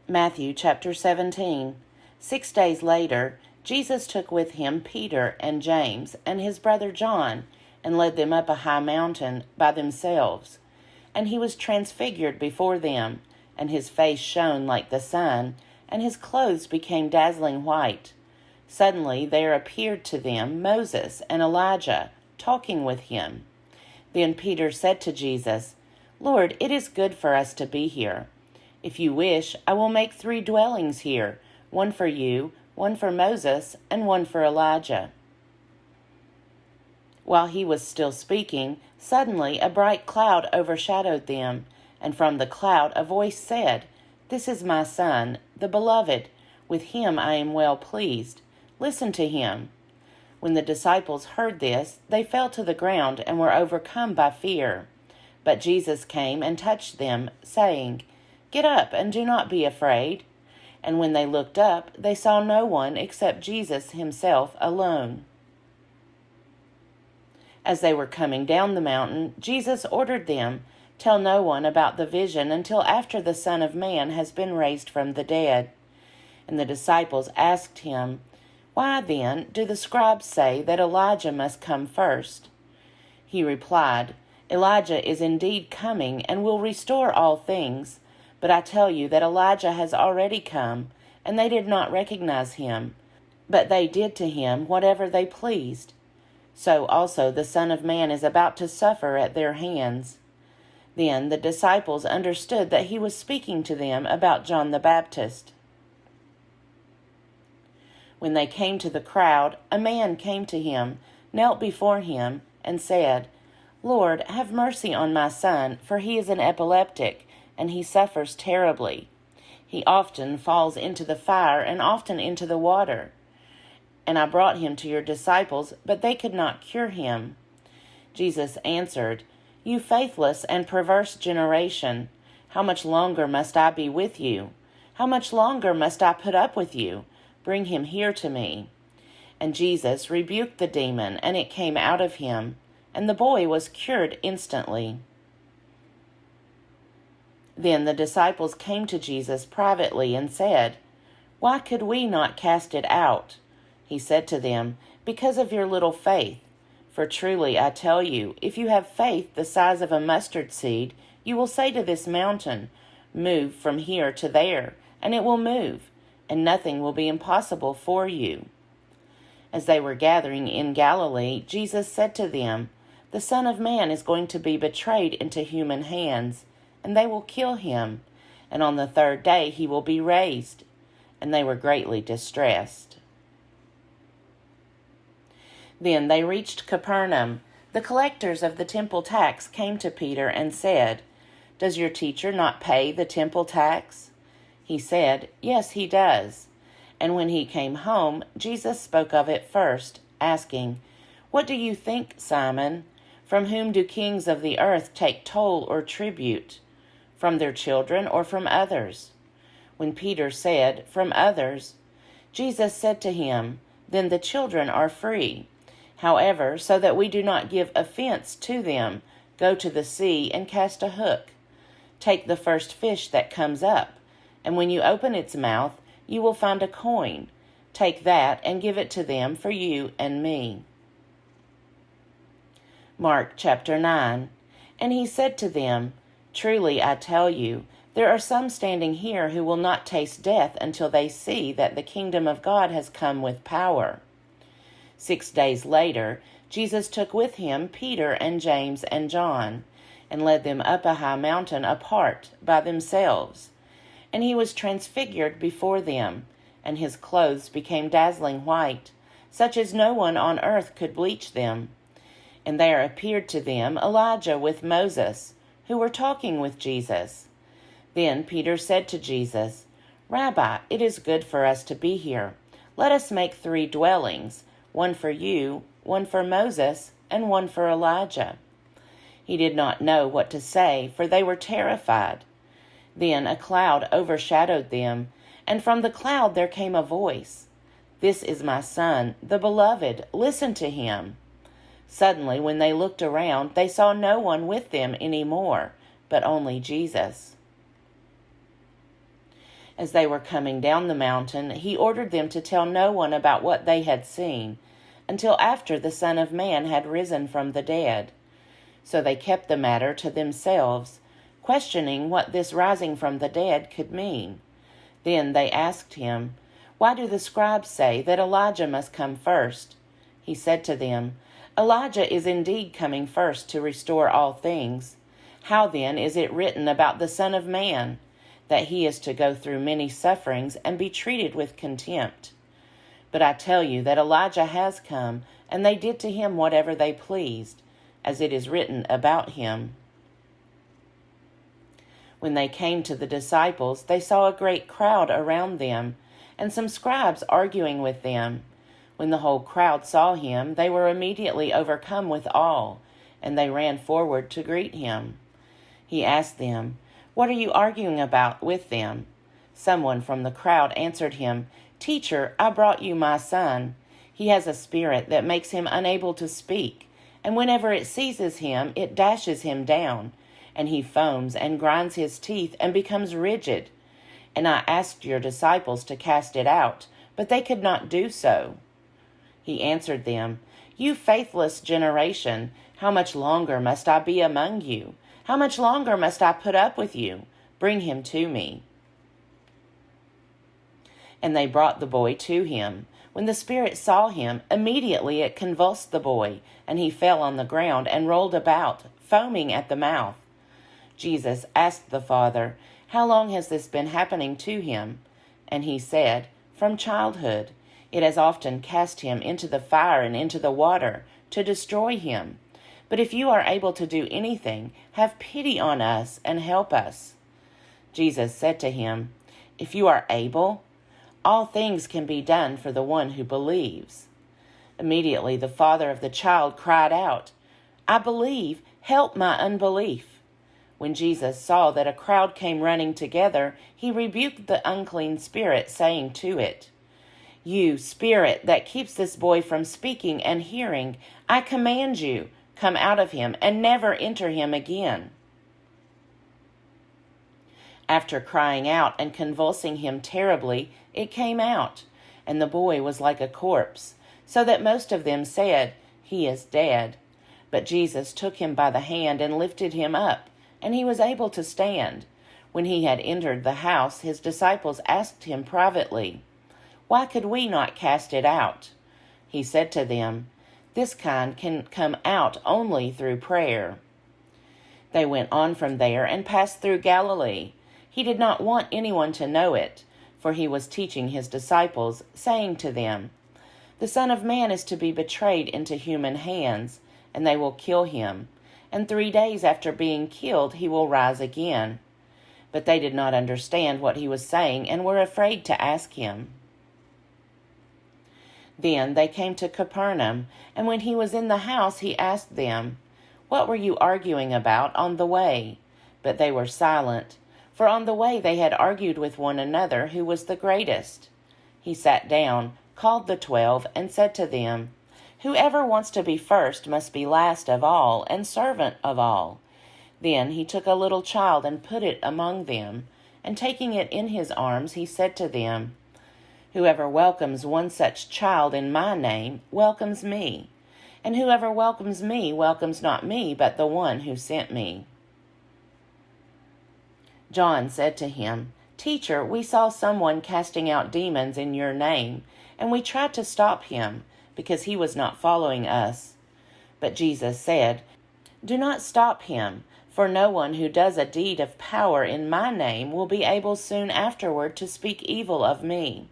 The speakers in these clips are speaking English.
Matthew chapter 17. 6 days later, Jesus took with him Peter and James and his brother John, and led them up a high mountain by themselves. And he was transfigured before them, and his face shone like the sun, and his clothes became dazzling white. Suddenly there appeared to them Moses and Elijah, talking with him. Then Peter said to Jesus, "Lord, it is good for us to be here. If you wish, I will make 3 dwellings here, one for you, one for Moses, and one for Elijah." While he was still speaking, suddenly a bright cloud overshadowed them, and from the cloud a voice said, "This is my Son, the Beloved. With him I am well pleased. Listen to him." When the disciples heard this, they fell to the ground and were overcome by fear. But Jesus came and touched them, saying, "Get up and do not be afraid." And when they looked up, they saw no one except Jesus himself alone. As they were coming down the mountain, Jesus ordered them, "Tell no one about the vision until after the Son of Man has been raised from the dead." And the disciples asked him, "Why then do the scribes say that Elijah must come first?" He replied, "Elijah is indeed coming and will restore all things. But I tell you that Elijah has already come, and they did not recognize him, but they did to him whatever they pleased. So also the Son of Man is about to suffer at their hands." Then the disciples understood that he was speaking to them about John the Baptist. When they came to the crowd, a man came to him, knelt before him, and said, "Lord, have mercy on my son, for he is an epileptic, and he suffers terribly. He often falls into the fire and often into the water. And I brought him to your disciples, but they could not cure him." Jesus answered, "You faithless and perverse generation, how much longer must I be with you? How much longer must I put up with you? Bring him here to me." And Jesus rebuked the demon, and it came out of him, and the boy was cured instantly. Then the disciples came to Jesus privately and said, "Why could we not cast it out?" He said to them, "Because of your little faith. For truly I tell you, if you have faith the size of a mustard seed, you will say to this mountain, 'Move from here to there,' and it will move, and nothing will be impossible for you." As they were gathering in Galilee, Jesus said to them, "The Son of Man is going to be betrayed into human hands, and they will kill him, and on the 3rd day he will be raised." And they were greatly distressed. Then they reached Capernaum. The collectors of the temple tax came to Peter and said, "Does your teacher not pay the temple tax?" He said, "Yes, he does." And when he came home, Jesus spoke of it first, asking, "What do you think, Simon? From whom do kings of the earth take toll or tribute? From their children or from others?" When Peter said, "From others," Jesus said to him, "Then the children are free. However, so that we do not give offense to them, go to the sea and cast a hook. Take the first fish that comes up, and when you open its mouth, you will find a coin. Take that and give it to them for you and me." Mark chapter 9. And he said to them, "Truly I tell you, there are some standing here who will not taste death until they see that the kingdom of God has come with power." 6 days later, Jesus took with him Peter and James and John, and led them up a high mountain apart by themselves. And he was transfigured before them, and his clothes became dazzling white, such as no one on earth could bleach them. And there appeared to them Elijah with Moses, who were talking with Jesus. Then Peter said to Jesus, "Rabbi, it is good for us to be here. Let us make 3 dwellings, one for you, one for Moses, and one for Elijah." He did not know what to say, for they were terrified. Then a cloud overshadowed them, and from the cloud there came a voice, "This is my Son, the Beloved. Listen to him." Suddenly, when they looked around, they saw no one with them any more, but only Jesus. As they were coming down the mountain, he ordered them to tell no one about what they had seen, until after the Son of Man had risen from the dead. So they kept the matter to themselves, questioning what this rising from the dead could mean. Then they asked him, "Why do the scribes say that Elijah must come first?" He said to them, "Elijah is indeed coming first to restore all things. How then is it written about the Son of Man, that he is to go through many sufferings and be treated with contempt? But I tell you that Elijah has come, and they did to him whatever they pleased, as it is written about him." When they came to the disciples, they saw a great crowd around them, and some scribes arguing with them. When the whole crowd saw him, they were immediately overcome with awe, and they ran forward to greet him. He asked them, "What are you arguing about with them?" Someone from the crowd answered him, "Teacher, I brought you my son. He has a spirit that makes him unable to speak, and whenever it seizes him, it dashes him down, and he foams and grinds his teeth and becomes rigid. And I asked your disciples to cast it out, but they could not do so." He answered them, "You faithless generation, how much longer must I be among you? How much longer must I put up with you? Bring him to me." And they brought the boy to him. When the spirit saw him, immediately it convulsed the boy, and he fell on the ground and rolled about, foaming at the mouth. Jesus asked the father, "How long has this been happening to him?" And he said, "From childhood. It has often cast him into the fire and into the water to destroy him. But if you are able to do anything, have pity on us and help us." Jesus said to him, "If you are able, all things can be done for the one who believes." Immediately the father of the child cried out, "I believe, help my unbelief." When Jesus saw that a crowd came running together, he rebuked the unclean spirit, saying to it, "You spirit that keeps this boy from speaking and hearing, I command you, come out of him and never enter him again." After crying out and convulsing him terribly, it came out, and the boy was like a corpse, so that most of them said, "He is dead." But Jesus took him by the hand and lifted him up, and he was able to stand. When he had entered the house, his disciples asked him privately, "Why could we not cast it out?" He said to them, "This kind can come out only through prayer." They went on from there and passed through Galilee. He did not want anyone to know it, for he was teaching his disciples, saying to them, "The Son of Man is to be betrayed into human hands, and they will kill him, and 3 days after being killed he will rise again." But they did not understand what he was saying and were afraid to ask him. Then they came to Capernaum, and when he was in the house, he asked them, "What were you arguing about on the way?" But they were silent, for on the way they had argued with one another who was the greatest. He sat down, called the 12, and said to them, "Whoever wants to be first must be last of all and servant of all." Then he took a little child and put it among them, and taking it in his arms, he said to them, "Whoever welcomes one such child in my name welcomes me, and whoever welcomes me welcomes not me, but the one who sent me." John said to him, "Teacher, we saw someone casting out demons in your name, and we tried to stop him, because he was not following us." But Jesus said, "Do not stop him, for no one who does a deed of power in my name will be able soon afterward to speak evil of me.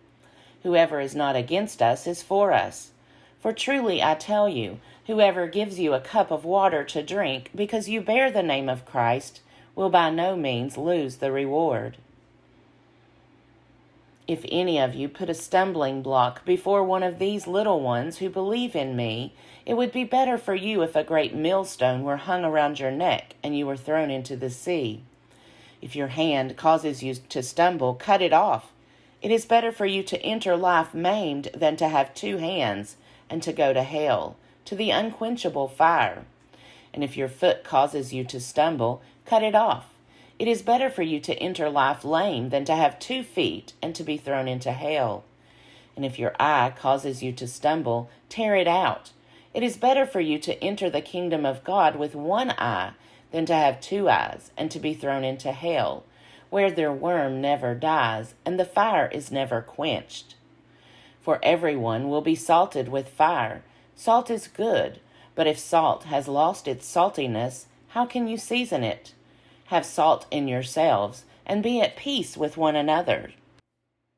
Whoever is not against us is for us. For truly I tell you, whoever gives you a cup of water to drink because you bear the name of Christ will by no means lose the reward. If any of you put a stumbling block before one of these little ones who believe in me, it would be better for you if a great millstone were hung around your neck and you were thrown into the sea. If your hand causes you to stumble, cut it off. It is better for you to enter life maimed than to have 2 hands and to go to hell, to the unquenchable fire. And if your foot causes you to stumble, cut it off. It is better for you to enter life lame than to have 2 feet and to be thrown into hell. And if your eye causes you to stumble, tear it out. It is better for you to enter the kingdom of God with 1 eye than to have 2 eyes and to be thrown into hell, where their worm never dies and the fire is never quenched. For everyone will be salted with fire. Salt is good, but if salt has lost its saltiness, how can you season it? Have salt in yourselves, and be at peace with one another.